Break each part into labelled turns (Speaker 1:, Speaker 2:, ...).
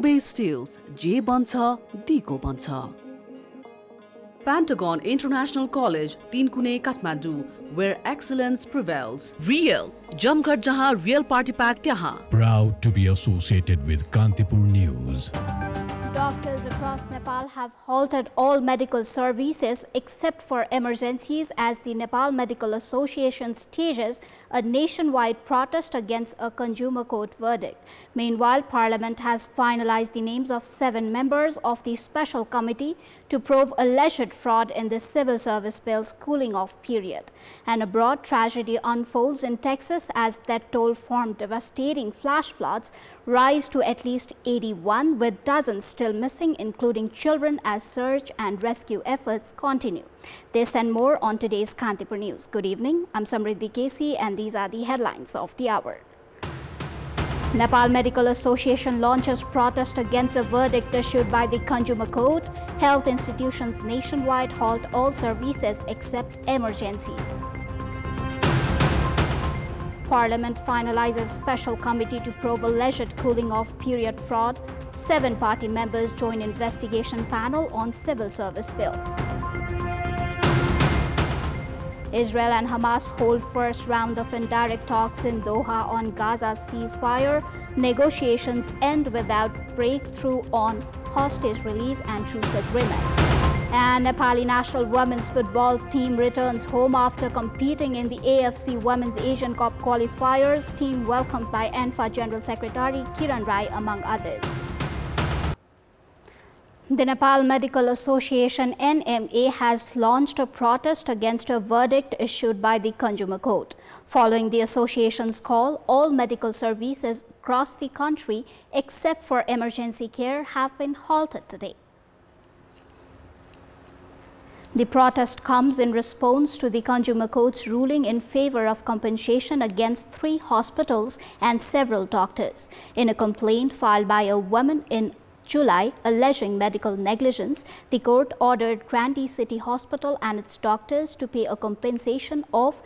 Speaker 1: Bombay Steels, J Bancha, Diko Bancha. Pentagon International College, Tinkune, Kathmandu, where excellence prevails. Real, Jamghar jahan real party pack tyahan.
Speaker 2: Proud to be associated with Kantipur News.
Speaker 3: Doctors across Nepal have halted all medical services except for emergencies as the Nepal Medical Association stages a nationwide protest against a consumer court verdict. Meanwhile, Parliament has finalized the names of 7 members of the special committee to probe alleged fraud in the civil service bill's cooling-off period. And a broad tragedy unfolds in Texas as that toll formed devastating flash floods rise to at least 81, with dozens still missing, including children, as search and rescue efforts continue. This and more on today's Kantipur News. Good evening, I'm Samriddhi K.C. and these are the headlines of the hour. Nepal Medical Association launches protest against a verdict issued by the Consumer Court. Health institutions nationwide halt all services except emergencies. Parliament finalizes special committee to probe alleged cooling-off period fraud. 7 party members join investigation panel on civil service bill. Israel and Hamas hold first round of indirect talks in Doha on Gaza's ceasefire. Negotiations end without breakthrough on hostage release and truce agreement. And Nepali national women's football team returns home after competing in the AFC Women's Asian Cup qualifiers. Team welcomed by ENFA General Secretary Kiran Rai, among others. The Nepal Medical Association NMA has launched a protest against a verdict issued by the Consumer Court. Following the association's call, all medical services across the country except for emergency care have been halted today. The protest comes in response to the Consumer Court's ruling in favor of compensation against 3 hospitals and several doctors. In a complaint filed by a woman in July alleging medical negligence, the court ordered Kranti City Hospital and its doctors to pay a compensation of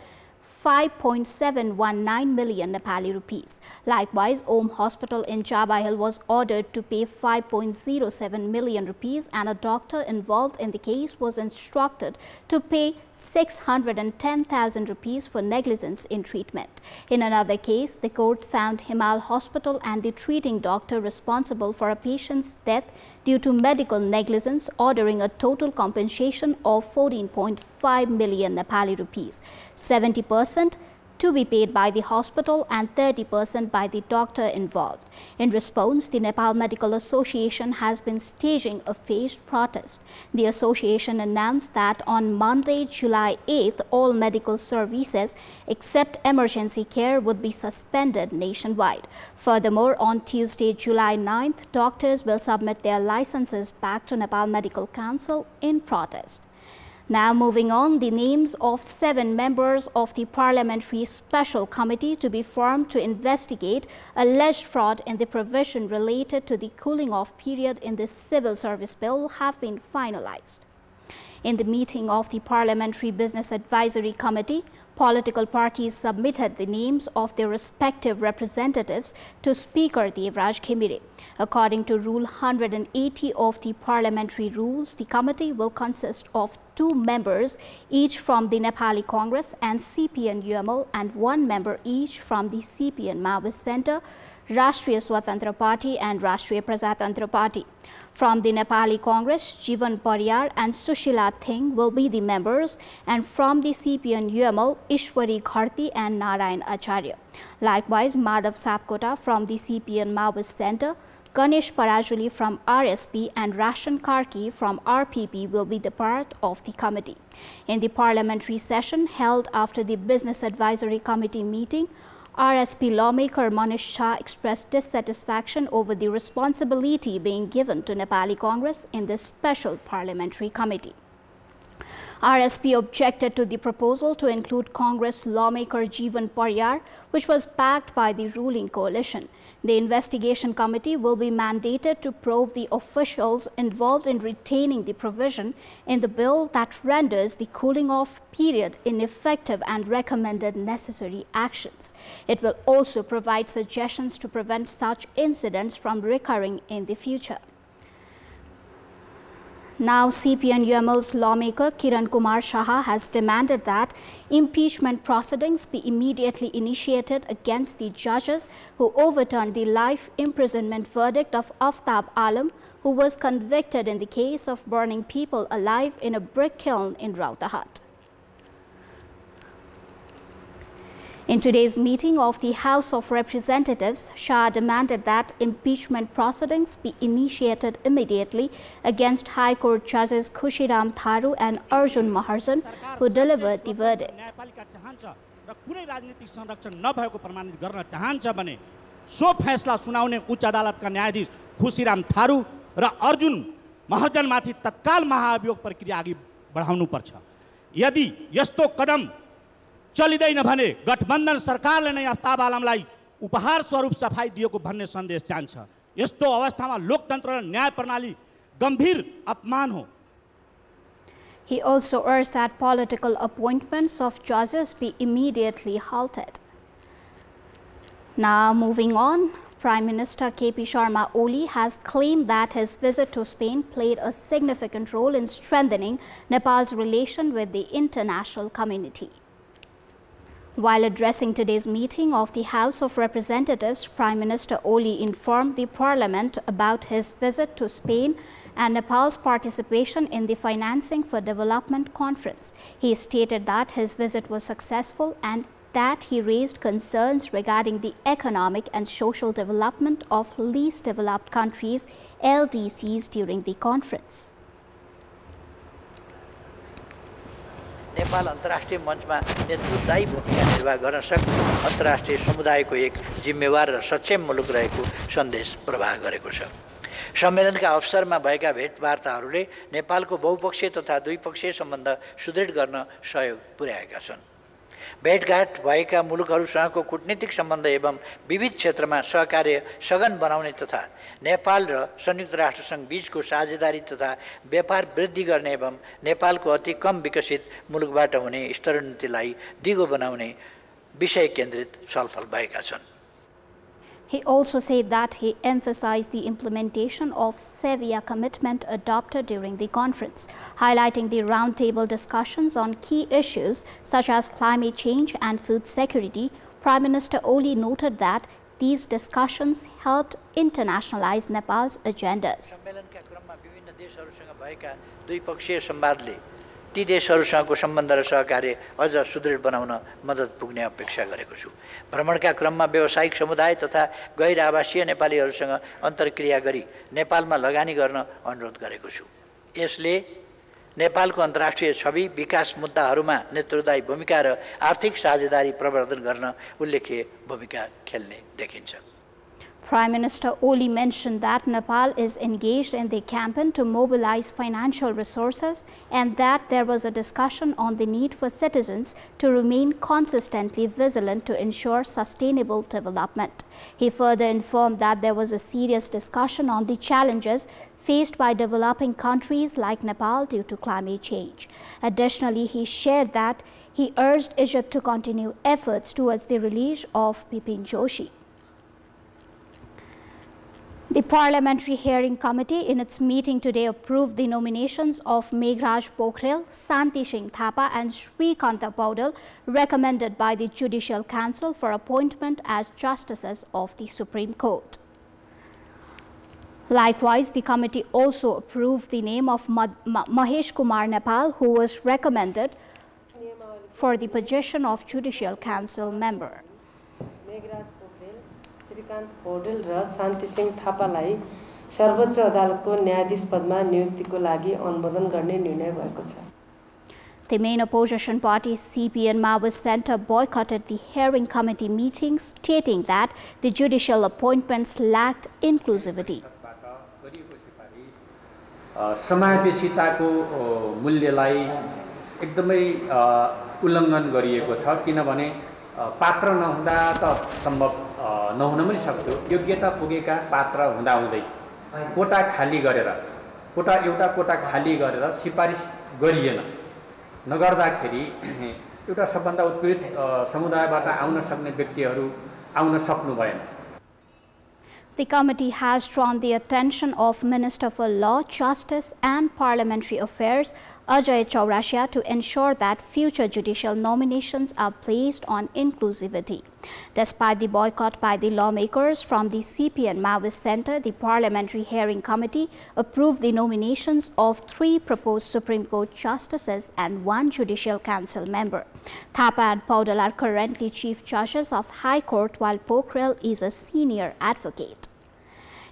Speaker 3: 5.719 million Nepali rupees. Likewise, Om Hospital in Chabaihal was ordered to pay 5.07 million rupees, and a doctor involved in the case was instructed to pay 610,000 rupees for negligence in treatment. In another case, the court found Himal Hospital and the treating doctor responsible for a patient's death due to medical negligence, ordering a total compensation of 14.5 million Nepali rupees. 70% to be paid by the hospital and 30% by the doctor involved. In response, the Nepal Medical Association has been staging a phased protest. The association announced that on Monday, July 8th, all medical services except emergency care would be suspended nationwide. Furthermore, on Tuesday, July 9th, doctors will submit their licenses back to Nepal Medical Council in protest. Now moving on, the names of 7 members of the Parliamentary Special Committee to be formed to investigate alleged fraud in the provision related to the cooling-off period in the Civil Service Bill have been finalized. In the meeting of the Parliamentary Business Advisory Committee, political parties submitted the names of their respective representatives to Speaker Devraj Khemire. According to Rule 180 of the Parliamentary Rules, the committee will consist of 2 members, each from the Nepali Congress and CPN-UML, and 1 member each from the CPN Maoist Center, Rashtriya Swatantra Party and Rashtriya Prajatantra Party. From the Nepali Congress, Jivan Pariyar and Sushila Thing will be the members, and from the CPN-UML, Ishwari Gharti and Narayan Acharya. Likewise, Madhav Sapkota from the CPN Maoist Center, Ganesh Parajuli from RSP and Rashan Karki from RPP will be the part of the committee. In the parliamentary session held after the Business Advisory Committee meeting, RSP lawmaker Manish Shah expressed dissatisfaction over the responsibility being given to Nepali Congress in this special parliamentary committee. RSP objected to the proposal to include Congress lawmaker Jeevan Paryar, which was backed by the ruling coalition. The investigation committee will be mandated to probe the officials involved in retaining the provision in the bill that renders the cooling-off period ineffective and recommended necessary actions. It will also provide suggestions to prevent such incidents from recurring in the future. Now, CPN-UML's lawmaker Kiran Kumar Shah has demanded that impeachment proceedings be immediately initiated against the judges who overturned the life imprisonment verdict of Aftab Alam, who was convicted in the case of burning people alive in a brick kiln in Rautarhat. In today's meeting of the House of Representatives, Shah demanded that impeachment proceedings be initiated immediately against High Court Judges Khushiram Tharu and Arjun Mahajan, who delivered the verdict.
Speaker 4: सो फैसला सुनाउने उच्च अदालतका न्यायाधीश खुशीराम थारू र अर्जुन महाजनमाथि तत्काल महाअभियोग प्रक्रिया अघि बढाउनुपर्छ। यदि यस्तो कदम चलिदैन भने गठबन्धन सरकारले नै आफ्ताब आलमलाई उपहार स्वरूप सफाई दिएको भन्ने सन्देश जान्छ। यस्तो अवस्थामा लोकतन्त्र र न्याय प्रणाली गम्भीर अपमान हो।
Speaker 3: He also urged that political appointments of judges be immediately halted. Now, moving on, Prime Minister K.P. Sharma Oli has claimed that his visit to Spain played a significant role in strengthening Nepal's relation with the international community. While addressing today's meeting of the House of Representatives, Prime Minister Oli informed the Parliament about his visit to Spain and Nepal's participation in the Financing for Development conference. He stated that his visit was successful and that he raised concerns regarding the economic and social development of least developed countries, LDCs, during the conference.
Speaker 5: Nepal अन्तर्राष्ट्रिय मञ्चमा नेतृत्वदायी भूमिका निर्वाह गर्न सक्ने अन्तर्राष्ट्रिय समुदायको एक जिम्मेवार र सक्षम मुलुक रहेको सन्देश प्रवाह गरेको छ। सम्मेलनका अवसरमा भएका भेटवार्ताहरूले नेपालको बहुपक्षीय तथा द्विपक्षीय सम्बन्ध सुदृढ गर्न सहयोग पुर्याएका छन्। भेटघाट भएका मुलुकहरूसँगको कूटनीतिक सम्बन्ध एवं विविध क्षेत्रमा सहकार्य सघन बनाउने तथा नेपाल र संयुक्त राष्ट्रसङ्घ बीचको साझेदारी तथा व्यापार वृद्धि गर्ने एवं नेपालको अति कम विकसित मुलुकबाट हुने स्तरोन्नतिलाई दिगो बनाउने विषय केन्द्रित छलफल भएका छन्।
Speaker 3: He also said that he emphasized the implementation of Sevilla commitment adopted during the conference, highlighting the roundtable discussions on key issues such as climate change and food security. Prime Minister Oli noted that these discussions helped internationalize Nepal's agendas.
Speaker 5: ती देशहरूसँगको सम्बन्ध र सहकार्य अझ सुदृढ बनाउन मद्दत पुग्ने अपेक्षा गरेको छु। भ्रमणका क्रममा व्यावसायिक समुदाय तथा गैर आवासीय नेपालीहरूसँग अन्तर्क्रिया गरी नेपालमा लगानी गर्न अनुरोध गरेको छु। यसले नेपालको अन्तर्राष्ट्रिय छवि, विकास मुद्दाहरूमा नेतृत्वदायी भूमिका र आर्थिक साझेदारी प्रवर्धन गर्न उल्लेख्य भूमिका खेल्ने देखिन्छ।
Speaker 3: Prime Minister Oli mentioned that Nepal is engaged in the campaign to mobilize financial resources and that there was a discussion on the need for citizens to remain consistently vigilant to ensure sustainable development. He further informed that there was a serious discussion on the challenges faced by developing countries like Nepal due to climate change. Additionally, he shared that he urged Egypt to continue efforts towards the release of Bipin Joshi. The Parliamentary Hearing Committee in its meeting today approved the nominations of Meghraj Pokhrel, Santi Singh Thapa and Srikanta Paudel recommended by the Judicial Council for appointment as justices of the Supreme Court. Likewise, the committee also approved the name of Mahesh Kumar Nepal, who was recommended for the position of Judicial Council member.
Speaker 6: Shrikant Paudel र शान्ति सिंह थापालाई सर्वोच्च अदालतको न्यायाधीश पदमा नियुक्तिको लागि अनुमोदन गर्ने निर्णय भएको छ।
Speaker 3: The main opposition party CPN Maoist Centre boycotted the hearing committee meeting, stating that the judicial appointments lacked inclusivity.
Speaker 7: समावेशिताको मूल्यलाई एकदमै उल्लङ्घन गरिएको छ किनभने पात्र नहुँदा त सम्भव नहुन पनि सक्थ्यो योग्यता पुगेका पात्र हुँदाहुँदै कोटा खाली गरेर सिफारिस गरिएन नगर्दाखेरि एउटा सबभन्दा उत्पीडित समुदायबाट आउन सक्ने व्यक्तिहरू आउन सक्नु भएन
Speaker 3: The committee has drawn the attention of Minister for Law, Justice and Parliamentary Affairs, Ajay Chaurasia, to ensure that future judicial nominations are placed on inclusivity. Despite the boycott by the lawmakers from the CPN Maoist Center, the Parliamentary Hearing Committee approved the nominations of 3 proposed Supreme Court justices and 1 Judicial Council member. Thapa and Paudal are currently Chief Justices of High Court, while Pokhrel is a senior advocate.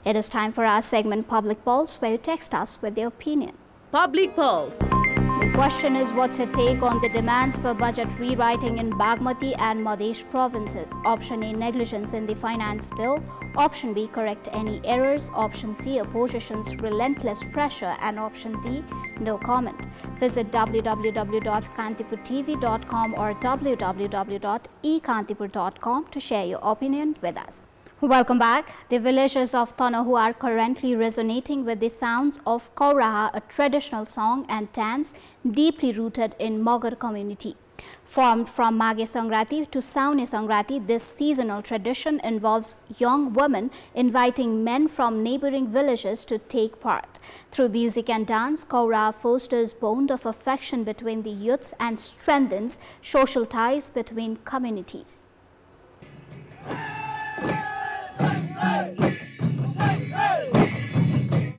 Speaker 3: It is time for our segment Public Pulse, where you text us with your opinion.
Speaker 1: Public Pulse.
Speaker 3: The question is, what's your take on the demands for budget rewriting in Bagmati and Madhesh provinces? Option A, negligence in the finance bill. Option B, correct any errors. Option C, opposition's relentless pressure. And option D, no comment. Visit www.kantipurtv.com or www.ekantipur.com to share your opinion with us. Welcome back. The villagers of Tanahu are currently resonating with the sounds of Kauraha, a traditional song and dance deeply rooted in Magar community. Formed from Mage Sangrati to Saune Sangrati, this seasonal tradition involves young women inviting men from neighboring villages to take part. Through music and dance, Kauraha fosters bond of affection between the youths and strengthens social ties between communities.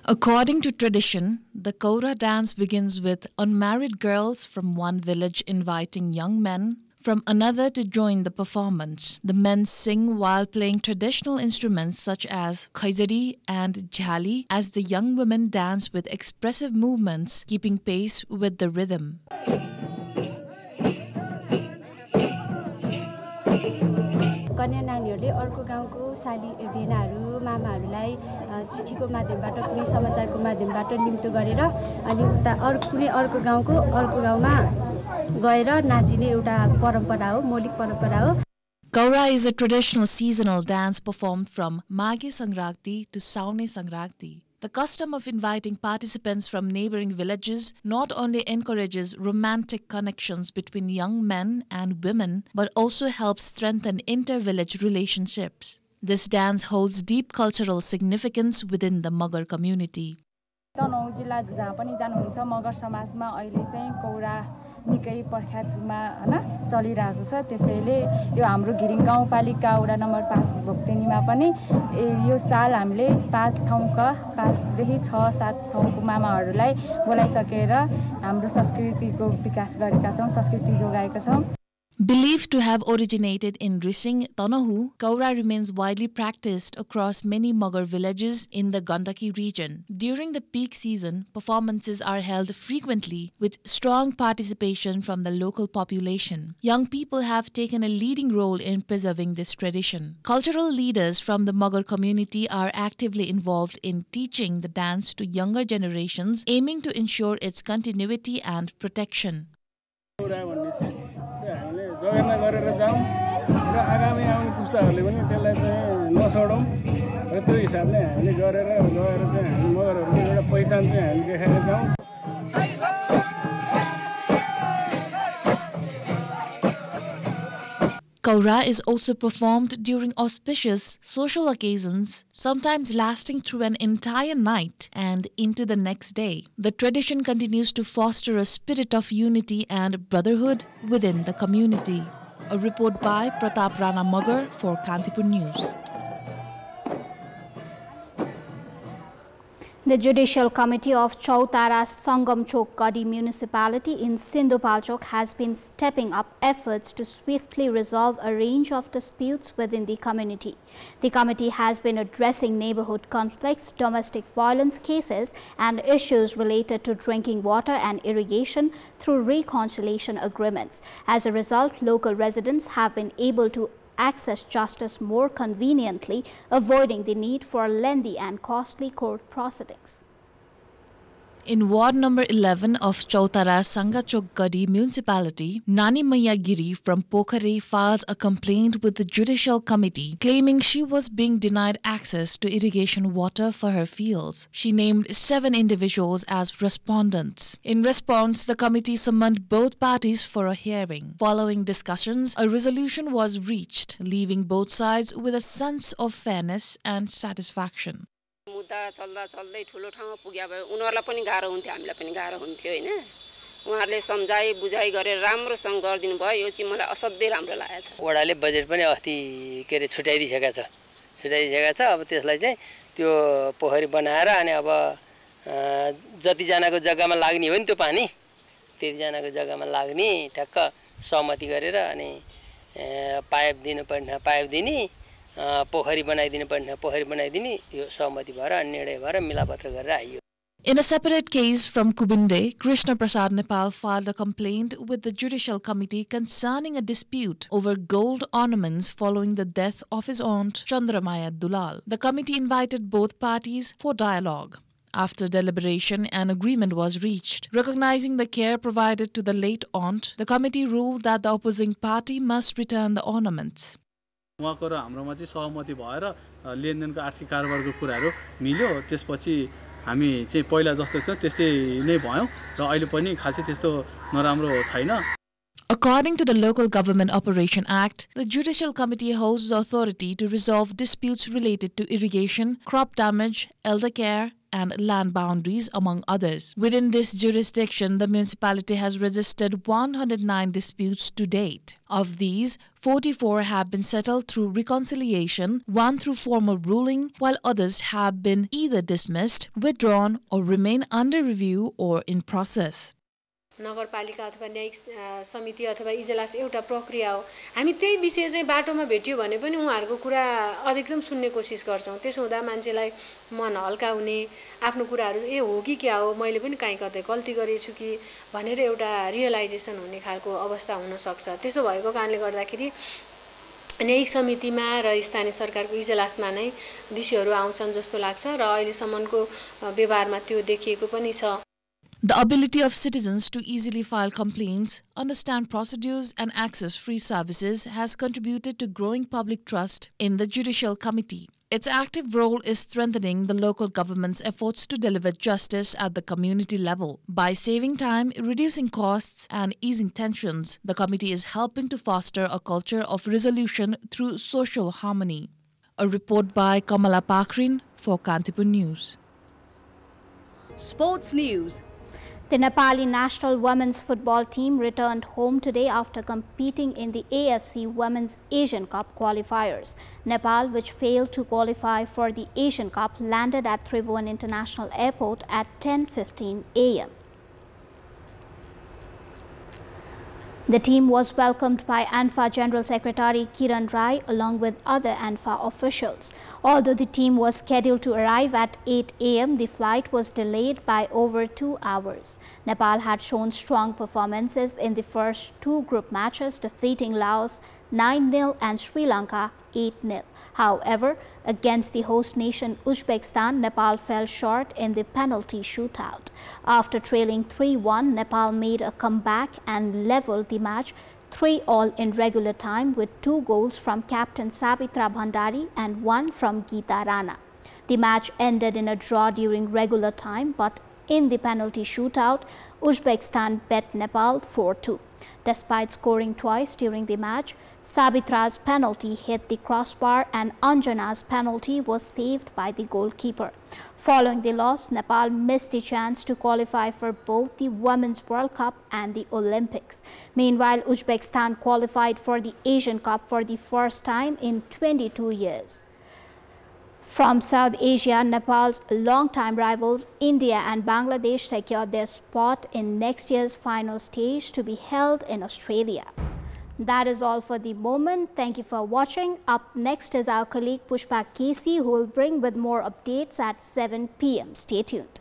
Speaker 8: According to tradition, the Kora Dance begins with unmarried girls from one village inviting young men from another to join the performance. The men sing while playing traditional instruments such as khaijari and jhali as the young women dance with expressive movements, keeping pace with the rhythm.
Speaker 9: कन्या नानीहरूले अर्को गाउँको साली भेनाहरू मामाहरूलाई चिठीको माध्यमबाट कुनै समाचारको माध्यमबाट निम्तो गरेर अनि उता कुनै अर्को गाउँमा गएर नाचिने एउटा परम्परा हो मौलिक परम्परा हो
Speaker 8: Kora is a traditional seasonal dance performed from Mage Sangrati to Saune Sangrati. The custom of inviting participants from neighboring villages not only encourages romantic connections between young men and women, but also helps strengthen inter-village relationships. This dance holds deep cultural significance within the Magar community.
Speaker 9: Tanahun जिल्ला जहाँ पनि जानुहुन्छ मगर समाजमा अहिले चाहिँ कौरा निकै प्रख्यातमा हैन चलिरहेको छ त्यसैले यो हाम्रो घिरिङ गाउँपालिका वडा नम्बर 5 भक्तिनीमा पनि यो साल हामीले 5 ठाउँका 5 देखि 6-7 ठाउँको मामाहरूलाई बोलाइसकेर हाम्रो संस्कृतिको विकास गरेका छौं संस्कृति जोगाएका छौं
Speaker 8: Believed to have originated in Rising, Tanahu, Kora remains widely practiced across many Magar villages in the Gandaki region. During the peak season, performances are held frequently with strong participation from the local population. Young people have taken a leading role in preserving this tradition. Cultural leaders from the Magar community are actively involved in teaching the dance to younger generations, aiming to ensure its continuity and protection.
Speaker 10: जगेर्ना गरेर जाउँ र आगामी आउने पुस्ताहरूले पनि त्यसलाई चाहिँ नछोडौँ र त्यो हिसाबले हामीले गरेर गएर चाहिँ हामी मगरहरूको एउटा पहिचान चाहिँ हामी देखाएर जाउँ
Speaker 8: Kora is also performed during auspicious social occasions, sometimes lasting through an entire night and into the next day. The tradition continues to foster a spirit of unity and brotherhood within the community. A report by Pratap Rana Magar for Kantipur News.
Speaker 3: The Judicial Committee of Chautara Sangam Chok Gadi municipality in Sindhupalchok has been stepping up efforts to swiftly resolve a range of disputes within the community. The committee has been addressing neighborhood conflicts, domestic violence cases and issues related to drinking water and irrigation through reconciliation agreements. As a result, local residents have been able to access justice more conveniently, avoiding the need for lengthy and costly court proceedings.
Speaker 8: In Ward number 11 of Chautara Sangachok Gadi municipality, Nani Maya Giri from Pokhare filed a complaint with the Judicial Committee, claiming she was being denied access to irrigation water for her fields. She named 7 individuals as respondents. In response, the committee summoned both parties for a hearing. Following discussions, a resolution was reached, leaving both sides with a sense of fairness and satisfaction.
Speaker 11: मुद्दा चल्दा चल्दै ठुलो ठाउँमा पुग्या भए उनीहरुलाई पनि गाह्रो हुन्थ्यो हामीलाई पनि गाह्रो हुन्थ्यो हैन उहाँहरुले समझाइ बुझाइ गरेर राम्रोसँग गर्दिनु भयो यो चाहिँ मलाई असाध्यै राम्रो लागेछ वडाले बजेट पनि अस्ति के रे छुट्याइदिसकेका छ अब त्यसलाई चाहिँ त्यो पोखरी बनाएर अनि अब जति जनाको जग्गामा लाग्ने हो नि त्यो पानी त्यति जनाको जग्गामा लाग्ने ठक्क सहमति गरेर अनि पाइप दिनुपर्ने पाइप दिने पोखरी बनाइदिनु पर्ने पोखरी बनाइदिने यो सहमति भएर निर्णय भएर मिलापत्र गरेर आइयो.
Speaker 8: In a separate case from Kubinde, Krishna Prasad Nepal filed a complaint with the Judicial Committee concerning a dispute over gold ornaments following the death of his aunt Chandramaya Dulal. The committee invited both parties for dialogue. After deliberation, an agreement was reached. Recognizing the care provided to the late aunt, the committee ruled that the opposing party must return the ornaments.
Speaker 12: उहाँको र हाम्रोमा चाहिँ सहमति भएर लेनदेनको आर्थिक कारोबारको कुराहरू मिल्यो त्यसपछि हामी चाहिँ पहिला जस्तो छ त्यस्तै नै भयौ र अहिले पनि खासै त्यस्तो नराम्रो छैन.
Speaker 8: According to the Local Government Operation Act, the Judicial Committee holds the authority to resolve disputes related to irrigation, crop damage, elder care, and land boundaries, among others. Within this jurisdiction, the municipality has registered 109 disputes to date. Of these, 44 have been settled through reconciliation, 1 through formal ruling, while others have been either dismissed, withdrawn, or remain under review or in process.
Speaker 13: नगरपालिका अथवा न्यायिक समिति अथवा इजलास एउटा प्रक्रिया हो हामी त्यही विषय चाहिँ बाटोमा भेट्यो भने पनि उहाँहरुको कुरा अधिकतम सुन्ने कोसिस गर्छौं त्यसो हुँदा मान्छेलाई मन हल्का हुने आफ्नो कुराहरु ए हो कि क्या हो मैले पनि काई कतै गल्ती गरेछु कि भनेर एउटा रियलाइजेसन हुने खालको अवस्था हुन सक्छ त्यसो भएको कारणले गर्दाखेरि न्यायिक समितिमा र स्थानीय सरकारको इजलासमा नै विषयहरु आउँछन् जस्तो लाग्छ र अहिले सम्मको व्यवहारमा त्यो देखिएको पनि छ.
Speaker 8: The ability of citizens to easily file complaints, understand procedures, and access free services has contributed to growing public trust in the Judicial Committee. Its active role is strengthening the local government's efforts to deliver justice at the community level. By saving time, reducing costs, and easing tensions, the committee is helping to foster a culture of resolution through social harmony. A report by Kamala Pakrin for Kantipur News.
Speaker 1: Sports News.
Speaker 3: The Nepali national women's football team returned home today after competing in the AFC Women's Asian Cup qualifiers. Nepal, which failed to qualify for the Asian Cup, landed at Tribhuvan International Airport at 10:15 a.m. The team was welcomed by ANFA General Secretary Kiran Rai along with other ANFA officials. Although the team was scheduled to arrive at 8 a.m., the flight was delayed by over 2 hours. Nepal had shown strong performances in the first 2 group matches, defeating Laos 9-0 and Sri Lanka 8-0. However, against the host nation Uzbekistan, Nepal fell short in the penalty shootout. After trailing 3-1, Nepal made a comeback and leveled the match 3-3 in regular time with 2 goals from captain Sabitra Bhandari and 1 from Geeta Rana. The match ended in a draw during regular time, but in the penalty shootout, Uzbekistan bet Nepal 4-2. Despite scoring twice during the match, Sabitra's penalty hit the crossbar and Anjana's penalty was saved by the goalkeeper. Following the loss, Nepal missed the chance to qualify for both the Women's World Cup and the Olympics. Meanwhile, Uzbekistan qualified for the Asian Cup for the first time in 22 years. From South Asia, Nepal's longtime rivals India and Bangladesh secured their spot in next year's final stage to be held in Australia. That is all for the moment. Thank you for watching. Up next is our colleague Pushpa K.C, who will bring with more updates at 7 p.m. Stay tuned.